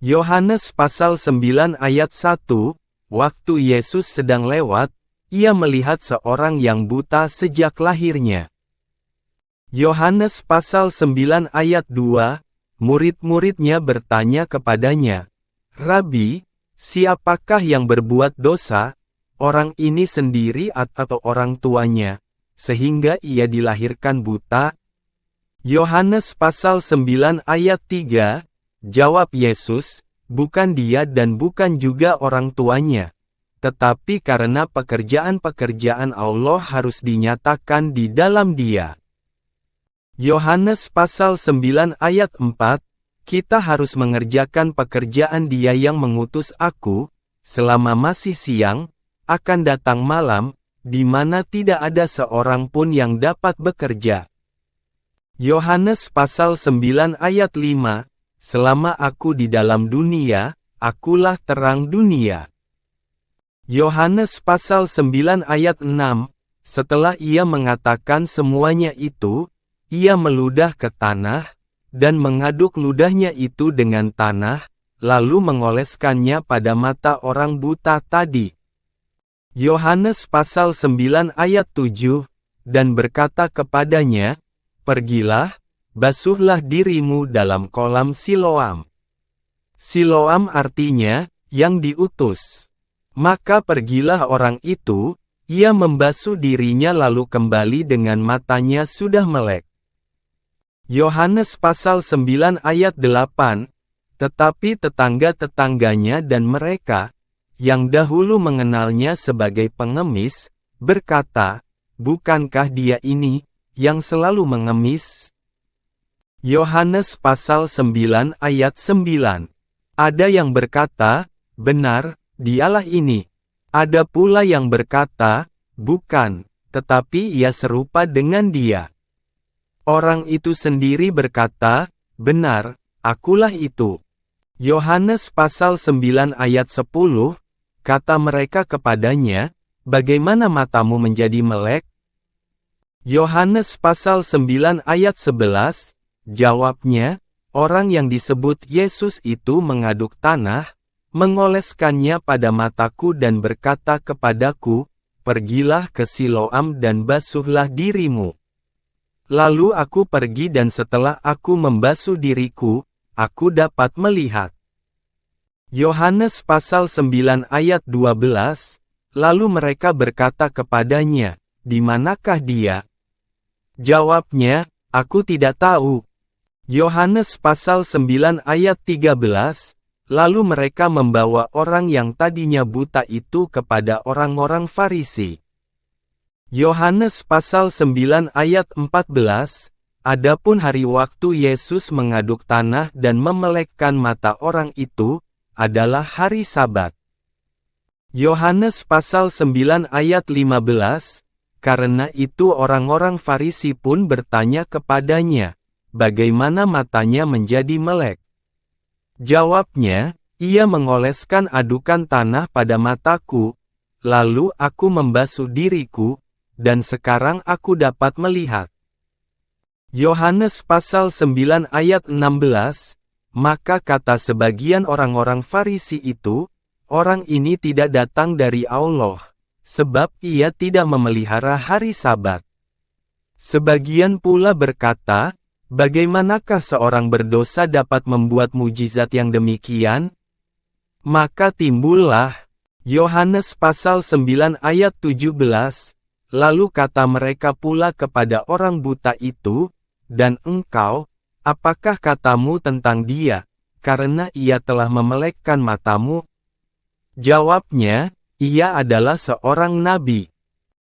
Yohanes pasal 9 ayat 1, waktu Yesus sedang lewat, ia melihat seorang yang buta sejak lahirnya. Yohanes pasal 9 ayat 2, murid-muridnya bertanya kepadanya, "Rabi, siapakah yang berbuat dosa, orang ini sendiri atau orang tuanya, sehingga ia dilahirkan buta?" Yohanes pasal 9 ayat 3, jawab Yesus, "Bukan dia dan bukan juga orang tuanya, tetapi karena pekerjaan-pekerjaan Allah harus dinyatakan di dalam dia." Yohanes pasal 9 ayat 4, kita harus mengerjakan pekerjaan Dia yang mengutus aku, selama masih siang, akan datang malam, di mana tidak ada seorang pun yang dapat bekerja. Yohanes pasal 9 ayat 5, selama aku di dalam dunia, akulah terang dunia. Yohanes pasal 9 ayat 6, setelah ia mengatakan semuanya itu, ia meludah ke tanah, dan mengaduk ludahnya itu dengan tanah, lalu mengoleskannya pada mata orang buta tadi. Yohanes pasal 9 ayat 7, dan berkata kepadanya, "Pergilah, basuhlah dirimu dalam kolam Siloam." Siloam artinya, yang diutus. Maka pergilah orang itu, ia membasuh dirinya lalu kembali dengan matanya sudah melek. Yohanes pasal 9 ayat 8, tetapi tetangga-tetangganya dan mereka, yang dahulu mengenalnya sebagai pengemis, berkata, "Bukankah dia ini, yang selalu mengemis?" Yohanes pasal 9 ayat 9. Ada yang berkata, "Benar, dialah ini." Ada pula yang berkata, "Bukan, tetapi ia serupa dengan dia." Orang itu sendiri berkata, "Benar, akulah itu." Yohanes pasal 9 ayat 10, kata mereka kepadanya, "Bagaimana matamu menjadi melek?" Yohanes pasal 9 ayat 11, jawabnya, orang yang disebut Yesus itu mengaduk tanah, mengoleskannya pada mataku dan berkata kepadaku, "Pergilah ke Siloam dan basuhlah dirimu." Lalu aku pergi dan setelah aku membasuh diriku, aku dapat melihat. Yohanes pasal 9 ayat 12, lalu mereka berkata kepadanya, "Di manakah dia?" Jawabnya, "Aku tidak tahu." Yohanes pasal 9 ayat 13, lalu mereka membawa orang yang tadinya buta itu kepada orang-orang Farisi. Yohanes pasal 9 ayat 14, adapun hari waktu Yesus mengaduk tanah dan memelekkan mata orang itu, adalah hari Sabat. Yohanes pasal 9 ayat 15, karena itu orang-orang Farisi pun bertanya kepadanya, bagaimana matanya menjadi melek? Jawabnya, "Ia mengoleskan adukan tanah pada mataku, lalu aku membasuh diriku, dan sekarang aku dapat melihat." Yohanes pasal 9 ayat 16, maka kata sebagian orang-orang Farisi itu, "Orang ini tidak datang dari Allah, sebab ia tidak memelihara hari Sabat." Sebagian pula berkata, "Bagaimanakah seorang berdosa dapat membuat mujizat yang demikian?" Maka timbullah Yohanes pasal 9 ayat 17, lalu kata mereka pula kepada orang buta itu, "Dan engkau, apakah katamu tentang dia, karena ia telah memelekkan matamu?" Jawabnya, "Ia adalah seorang nabi."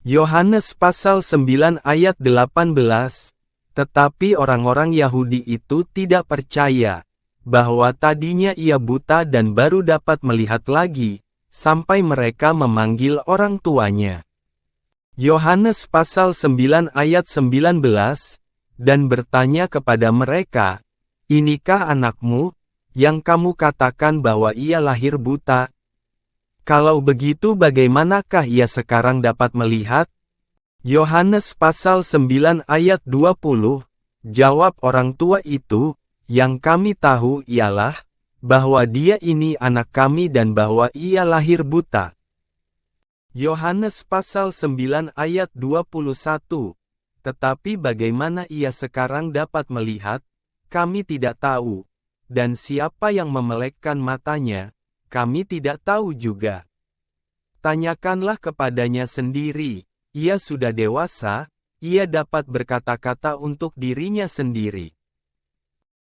Yohanes pasal 9 ayat 18, tetapi orang-orang Yahudi itu tidak percaya, bahwa tadinya ia buta dan baru dapat melihat lagi, sampai mereka memanggil orang tuanya. Yohanes pasal 9 ayat 19, dan bertanya kepada mereka, "Inikah anakmu, yang kamu katakan bahwa ia lahir buta? Kalau begitu bagaimanakah ia sekarang dapat melihat?" Yohanes pasal 9 ayat 20, jawab orang tua itu, "Yang kami tahu ialah, bahwa dia ini anak kami dan bahwa ia lahir buta. Yohanes pasal 9 ayat 21. Tetapi bagaimana ia sekarang dapat melihat, kami tidak tahu. Dan siapa yang memelekkan matanya, kami tidak tahu juga. Tanyakanlah kepadanya sendiri, ia sudah dewasa, ia dapat berkata-kata untuk dirinya sendiri.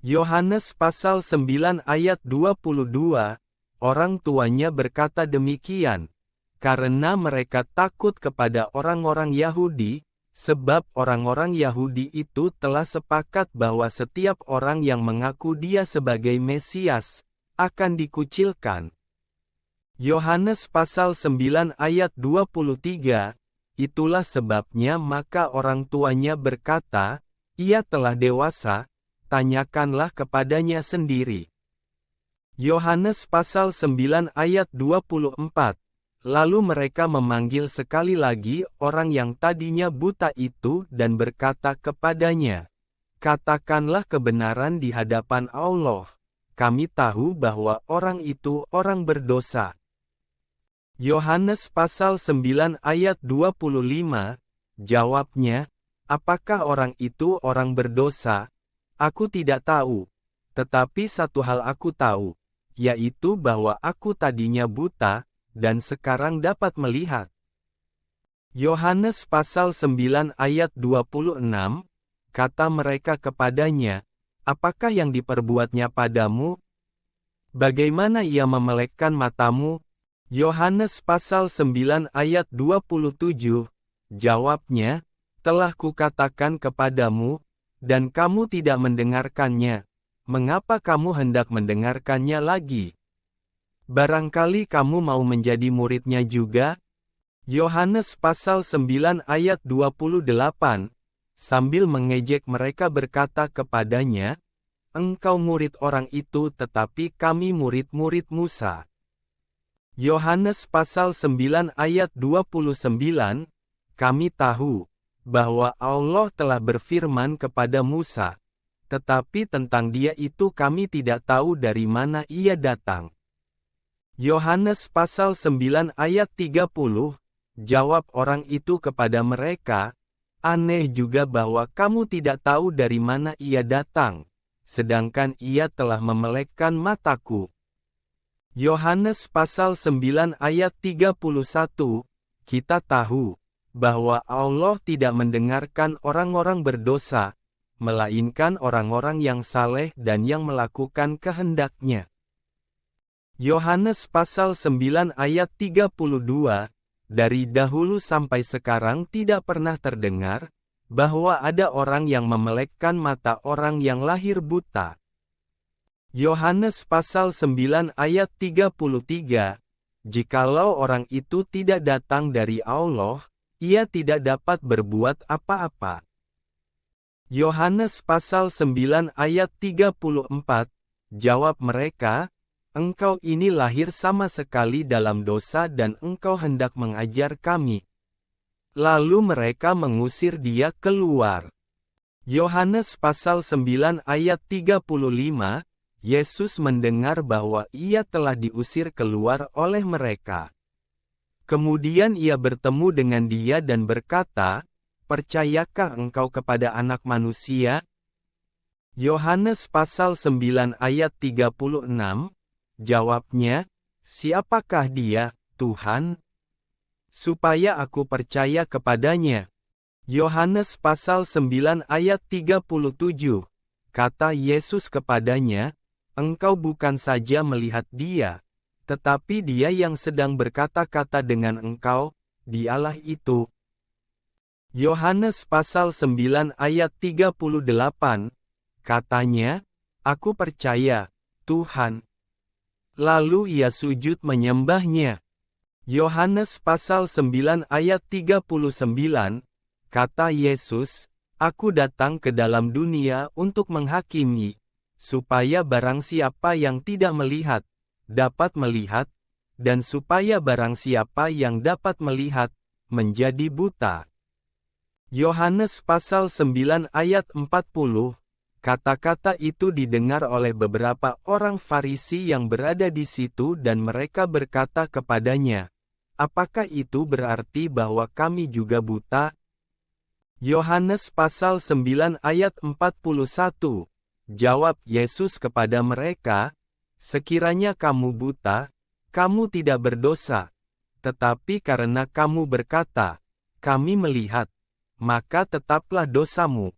Yohanes pasal 9 ayat 22, orang tuanya berkata demikian, karena mereka takut kepada orang-orang Yahudi, sebab orang-orang Yahudi itu telah sepakat bahwa setiap orang yang mengaku dia sebagai Mesias, akan dikucilkan. Yohanes pasal 9 ayat 23, itulah sebabnya maka orang tuanya berkata, ia telah dewasa, tanyakanlah kepadanya sendiri. Yohanes pasal 9 ayat 24, lalu mereka memanggil sekali lagi orang yang tadinya buta itu dan berkata kepadanya, katakanlah kebenaran di hadapan Allah, kami tahu bahwa orang itu orang berdosa. Yohanes pasal 9 ayat 25, jawabnya, apakah orang itu orang berdosa? Aku tidak tahu. Tetapi satu hal aku tahu, yaitu bahwa aku tadinya buta, dan sekarang dapat melihat. Yohanes pasal 9 ayat 26, kata mereka kepadanya, apakah yang diperbuatnya padamu? Bagaimana ia memelekkan matamu? Yohanes pasal 9 ayat 27, jawabnya, telah kukatakan kepadamu, dan kamu tidak mendengarkannya. Mengapa kamu hendak mendengarkannya lagi? Barangkali kamu mau menjadi muridnya juga? Yohanes pasal 9 ayat 28, sambil mengejek mereka berkata kepadanya, engkau murid orang itu tetapi kami murid-murid Musa. Yohanes pasal 9 ayat 29, kami tahu, bahwa Allah telah berfirman kepada Musa, tetapi tentang dia itu kami tidak tahu dari mana ia datang. Yohanes pasal 9 ayat 30, jawab orang itu kepada mereka, aneh juga bahwa kamu tidak tahu dari mana ia datang, sedangkan ia telah memelekkan mataku. Yohanes pasal 9 ayat 31, kita tahu, bahwa Allah tidak mendengarkan orang-orang berdosa, melainkan orang-orang yang saleh dan yang melakukan kehendak-Nya. Yohanes pasal 9 ayat 32, dari dahulu sampai sekarang tidak pernah terdengar, bahwa ada orang yang memelekkan mata orang yang lahir buta. Yohanes pasal 9 ayat 33, jikalau orang itu tidak datang dari Allah, ia tidak dapat berbuat apa-apa. Yohanes pasal 9 ayat 34, jawab mereka, engkau ini lahir sama sekali dalam dosa dan engkau hendak mengajar kami. Lalu mereka mengusir dia keluar. Yohanes pasal 9 ayat 35, Yesus mendengar bahwa ia telah diusir keluar oleh mereka. Kemudian ia bertemu dengan dia dan berkata, percayakah engkau kepada Anak Manusia? Yohanes pasal 9 ayat 36, jawabnya, siapakah dia, Tuhan? Supaya aku percaya kepadanya. Yohanes pasal 9 ayat 37, kata Yesus kepadanya, engkau bukan saja melihat dia, tetapi dia yang sedang berkata-kata dengan engkau, dialah itu. Yohanes pasal 9 ayat 38, katanya, aku percaya, Tuhan. Lalu ia sujud menyembahnya. Yohanes pasal 9 ayat 39, kata Yesus, aku datang ke dalam dunia untuk menghakimi, supaya barang siapa yang tidak melihat, dapat melihat, dan supaya barang siapa yang dapat melihat, menjadi buta. Yohanes pasal 9 ayat 40, Kata-kata itu didengar oleh beberapa orang Farisi yang berada di situ dan mereka berkata kepadanya, "Apakah itu berarti bahwa kami juga buta?" Yohanes pasal 9 ayat 41. Jawab Yesus kepada mereka, "Sekiranya kamu buta, kamu tidak berdosa. Tetapi karena kamu berkata, 'Kami melihat,' maka tetaplah dosamu."